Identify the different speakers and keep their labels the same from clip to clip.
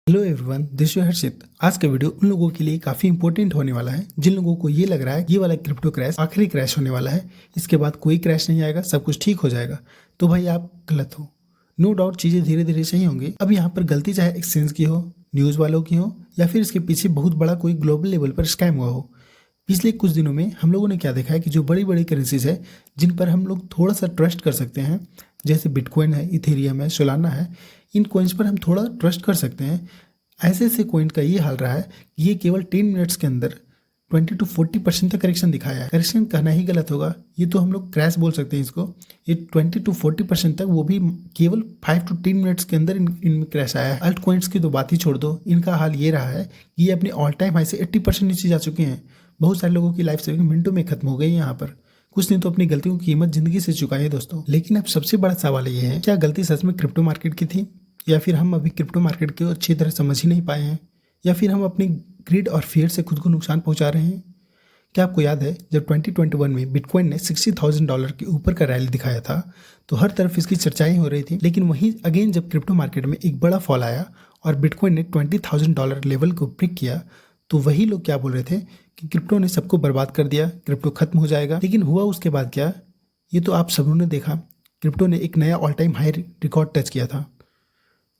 Speaker 1: Hello everyone, this is हर्षित। आज का video उन लोगों के लिए काफी इंपॉर्टेंट होने वाला है जिन लोगों को ये लग रहा है ये वाला क्रिप्टो क्रैश आखिरी क्रैश होने वाला है, इसके बाद कोई क्रैश नहीं आएगा, सब कुछ ठीक हो जाएगा। तो भाई आप गलत हो। नो डाउट चीजें धीरे धीरे सही होंगी। अब यहाँ पर गलती चाहे एक्सचेंज की हो, न्यूज वालों की हो, या फिर इसके पीछे बहुत बड़ा कोई ग्लोबल लेवल पर स्कैम हुआ हो। पिछले कुछ दिनों में हम लोगों ने क्या देखा है कि जो बड़ी बड़ी करेंसीज है जिन पर हम लोग थोड़ा सा ट्रस्ट कर सकते हैं, जैसे बिटकॉइन है, इथेरियम है, सोलाना है, इन कॉइन्स पर हम थोड़ा ट्रस्ट कर सकते हैं। ऐसे ऐसे कॉइन का ये हाल रहा है कि ये केवल 10 मिनट्स के अंदर 20 to 40% तक करेक्शन दिखाया है। करेक्शन कहना ही गलत होगा, ये तो हम लोग क्रैश बोल सकते हैं इसको। ये 20 to 40% तक, वो भी केवल 5 to 10 मिनट्स के अंदर इनमें क्रैश आया है। अल्ट कॉइन्स की तो बात ही छोड़ दो, इनका हाल ये रहा है कि ये अपने ऑल टाइम हाई से 80% नीचे जा चुके हैं। बहुत सारे लोगों की लाइफ सेविंग मिनटों में खत्म हो गई है। यहाँ पर कुछ नहीं तो अपनी गलतियों की कीमत जिंदगी से चुकाई है दोस्तों। लेकिन अब सबसे बड़ा सवाल ये है, क्या गलती सच में क्रिप्टो मार्केट की थी, या फिर हम अभी क्रिप्टो मार्केट को अच्छी तरह समझ ही नहीं पाए हैं, या फिर हम अपनी ग्रीड और फियर से खुद को नुकसान पहुंचा रहे हैं। क्या आपको याद है जब 2021 में बिटकॉइन ने $60,000 के ऊपर का रैली दिखाया था तो हर तरफ इसकी चर्चाएं हो रही थी। लेकिन वहीं अगेन जब क्रिप्टो मार्केट में एक बड़ा फॉल आया और बिटकॉइन ने $20,000 लेवल को ब्रेक किया, तो वही लोग क्या बोल रहे थे कि क्रिप्टो ने सबको बर्बाद कर दिया, क्रिप्टो खत्म हो जाएगा। लेकिन हुआ उसके बाद क्या, ये तो आप सबों ने देखा, क्रिप्टो ने एक नया all time high record touch किया था।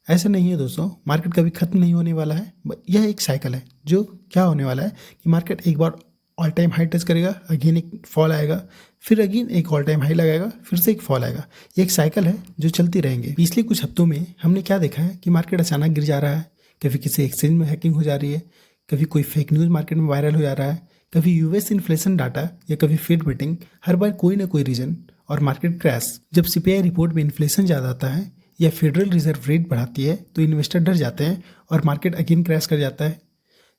Speaker 1: ऐसा नहीं है दोस्तों, मार्केट कभी खत्म नहीं होने वाला है। यह एक साइकिल है जो क्या होने वाला है कि मार्केट एक बार ऑल टाइम हाई टच करेगा, अगेन एक फॉल आएगा, फिर अगेन एक ऑल टाइम हाई लगाएगा, फिर से एक फॉल आएगा। ये एक साइकिल है जो चलती रहेंगे। पिछले कुछ हफ्तों में हमने क्या देखा है कि मार्केट अचानक गिर जा रहा है, कभी किसी एक्सचेंज में हैकिंग हो जा रही है, कभी कोई फेक न्यूज़ मार्केट में वायरल हो जा रहा है, कभी यूएस इन्फ्लेशन डाटा या कभी फेड मीटिंग, हर बार कोई ना कोई रीजन और मार्केट क्रैश। जब सीपीआई रिपोर्ट में इन्फ्लेशन ज़्यादा आता है या फेडरल रिजर्व रेट बढ़ाती है तो इन्वेस्टर डर जाते हैं और मार्केट अगेन क्रैश कर जाता है।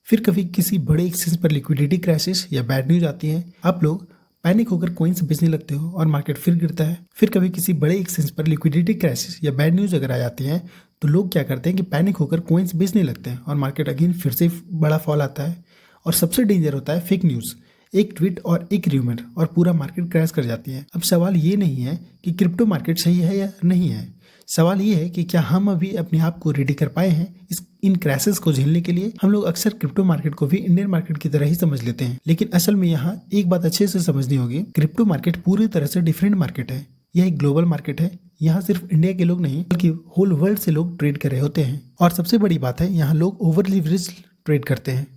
Speaker 1: फिर कभी किसी बड़े एक्सचेंज पर लिक्विडिटी क्राइसिस या बैड न्यूज आती है, आप लोग पैनिक होकर कॉइन्स बेचने लगते हो और मार्केट फिर गिरता है। फिर कभी किसी बड़े एक्सचेंज पर लिक्विडिटी क्राइसिस या बैड न्यूज अगर आ जाती है तो लोग क्या करते हैं कि पैनिक होकर कॉइन्स बेचने लगते हैं और मार्केट अगेन फिर से बड़ा फॉल आता है। और सबसे डेंजर होता है फेक न्यूज़, एक ट्वीट और एक र्यूमर और पूरा मार्केट क्रैश कर जाती है। अब सवाल ये नहीं है कि क्रिप्टो मार्केट सही है या नहीं है, सवाल ये है कि क्या हम अभी अपने आप को रेडी कर पाए हैं इन क्रैशेस को झेलने के लिए। हम लोग अक्सर क्रिप्टो मार्केट को भी इंडियन मार्केट की तरह ही समझ लेते हैं, लेकिन असल में यहाँ एक बात अच्छे से समझनी होगी, क्रिप्टो मार्केट पूरी तरह से डिफरेंट मार्केट है। यह एक ग्लोबल मार्केट है। यहाँ सिर्फ इंडिया के लोग नहीं बल्कि होल वर्ल्ड से लोग ट्रेड कर रहे होते हैं। और सबसे बड़ी बात है, यहाँ लोग ओवर लिवरेज ट्रेड करते हैं।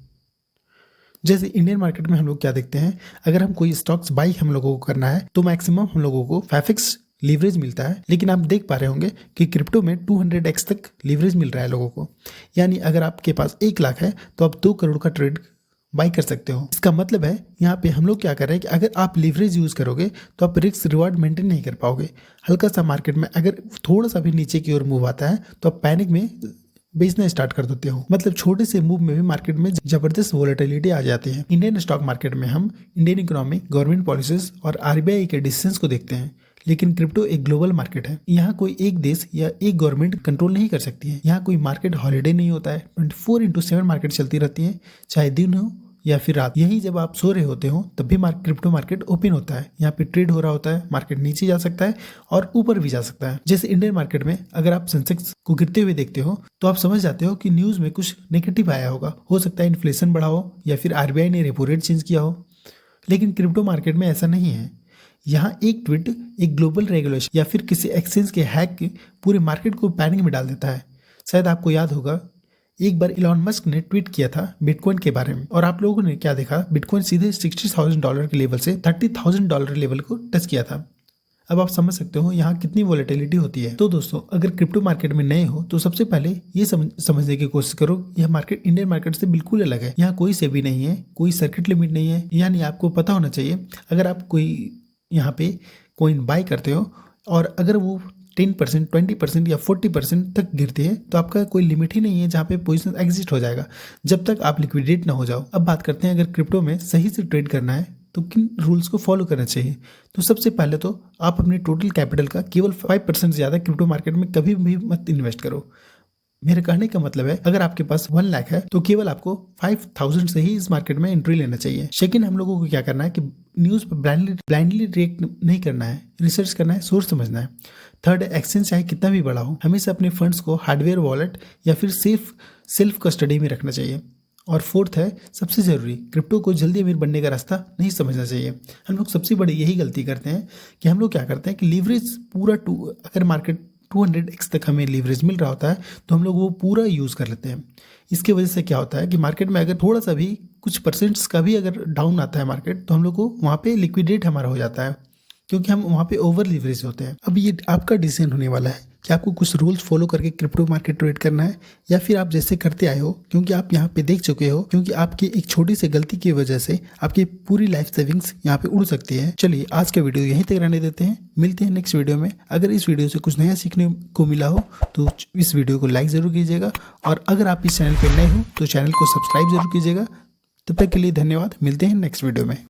Speaker 1: जैसे इंडियन मार्केट में हम लोग क्या देखते हैं, अगर हम कोई स्टॉक्स बाई हम लोगों को करना है तो मैक्सिमम हम लोगों को 5x लीवरेज मिलता है। लेकिन आप देख पा रहे होंगे कि क्रिप्टो में 200x तक लीवरेज मिल रहा है लोगों को। यानी अगर आपके पास 1 लाख है तो आप 2 करोड़ का ट्रेड बाई कर सकते हो। इसका मतलब है यहाँ पे हम लोग क्या कर रहे हैं कि अगर आप लीवरेज यूज करोगे तो आप रिस्क रिवार्ड मेंटेन नहीं कर पाओगे। हल्का सा मार्केट में अगर थोड़ा सा भी नीचे की ओर मूव आता है तो आप पैनिक में बेचना स्टार्ट कर देते हो। मतलब छोटे से मूव में भी मार्केट में जबरदस्त वोलेटिलिटी आ जाती है। इंडियन स्टॉक मार्केट में हम इंडियन इकोनॉमी, गवर्नमेंट पॉलिसीज और आरबीआई के डिसीजंस को देखते हैं। लेकिन क्रिप्टो एक ग्लोबल मार्केट है। यहाँ कोई एक देश या एक गवर्नमेंट कंट्रोल नहीं कर सकती है। यहाँ कोई मार्केट हॉलीडे नहीं होता है। 24/7 मार्केट चलती रहती है, चाहे दिन हो या फिर रात। यही जब आप सो रहे होते हो तब भी क्रिप्टो मार्केट ओपन होता है। यहाँ पे ट्रेड हो रहा होता है, मार्केट नीचे जा सकता है और ऊपर भी जा सकता है। जैसे इंडियन मार्केट में अगर आप सेंसेक्स को गिरते हुए देखते हो तो आप समझ जाते हो कि न्यूज में कुछ नेगेटिव आया होगा। हो सकता है इन्फ्लेशन बढ़ा हो या फिर आरबीआई ने रेपो रेट चेंज किया हो। लेकिन क्रिप्टो मार्केट में ऐसा नहीं है। यहाँ एक ट्वीट, एक ग्लोबल रेगुलेशन या फिर किसी एक्सचेंज के हैक पूरे मार्केट को पैनिक में डाल देता है। शायद आपको याद होगा एक बार इलॉन मस्क ने ट्वीट किया था बिटकॉइन के बारे में और आप लोगों ने क्या देखा, बिटकॉइन सीधे $60,000 के लेवल से $30,000 लेवल को टच किया था। अब आप समझ सकते हो यहाँ कितनी वोलेटिलिटी होती है। तो दोस्तों, अगर क्रिप्टो मार्केट में नए हो तो सबसे पहले ये समझने की कोशिश करो, यह मार्केट इंडियन मार्केट से बिल्कुल अलग है। यहाँ कोई सेबी नहीं है, कोई सर्किट लिमिट नहीं है। यानी आपको पता होना चाहिए, अगर आप कोई यहाँ पे कॉइन बाय करते हो और अगर वो 10%, 20% या 40% तक गिरती है तो आपका कोई लिमिट ही नहीं है जहाँ पे पोजीशन एग्जिट हो जाएगा, जब तक आप लिक्विडेट ना हो जाओ। अब बात करते हैं, अगर क्रिप्टो में सही से ट्रेड करना है तो किन रूल्स को फॉलो करना चाहिए। तो सबसे पहले तो आप अपने टोटल कैपिटल का केवल 5% से ज़्यादा क्रिप्टो मार्केट में कभी भी मत इन्वेस्ट करो। मेरे कहने का मतलब है, अगर आपके पास 1 लाख है तो केवल आपको 5,000 से ही इस मार्केट में एंट्री लेना चाहिए। सेकंड, हम लोगों को क्या करना है कि न्यूज़ पर ब्लाइंडली रिएक्ट नहीं करना है, रिसर्च करना है, सोर्स समझना है। थर्ड है एक्सचेंज चाहे कितना भी बड़ा हो, हमेशा अपने फंड्स को हार्डवेयर वॉलेट या फिर सेल्फ कस्टडी में रखना चाहिए। और फोर्थ है सबसे ज़रूरी, क्रिप्टो को जल्दी अमीर बनने का रास्ता नहीं समझना चाहिए। हम लोग सबसे बड़ी यही गलती करते हैं कि हम लोग क्या करते हैं कि लीवरेज पूरा अगर मार्केट 200x तक हमें लीवरेज मिल रहा होता है तो हम लोग वो पूरा यूज़ कर लेते हैं। इसके वजह से क्या होता है कि मार्केट में अगर थोड़ा सा भी कुछ परसेंट्स का भी अगर डाउन आता है मार्केट, तो हम लोग को वहाँ पे लिक्विडेट हमारा हो जाता है, क्योंकि हम वहाँ पे ओवर लीवरेज होते हैं। अब ये आपका डिसीजन होने वाला है कि आपको कुछ रूल्स फॉलो करके क्रिप्टो मार्केट ट्रेड करना है या फिर आप जैसे करते आए हो, क्योंकि आप यहाँ पे देख चुके हो, क्योंकि आपकी एक छोटी सी गलती की वजह से आपकी पूरी लाइफ सेविंग्स यहाँ पे उड़ सकती है। चलिए आज का वीडियो यहीं तक रहने देते हैं, मिलते हैं नेक्स्ट वीडियो में। अगर इस वीडियो से कुछ नया सीखने को मिला हो तो इस वीडियो को लाइक ज़रूर कीजिएगा, और अगर आप इस चैनल पर नए हो तो चैनल को सब्सक्राइब जरूर कीजिएगा। तब तक के लिए धन्यवाद, मिलते हैं नेक्स्ट वीडियो में।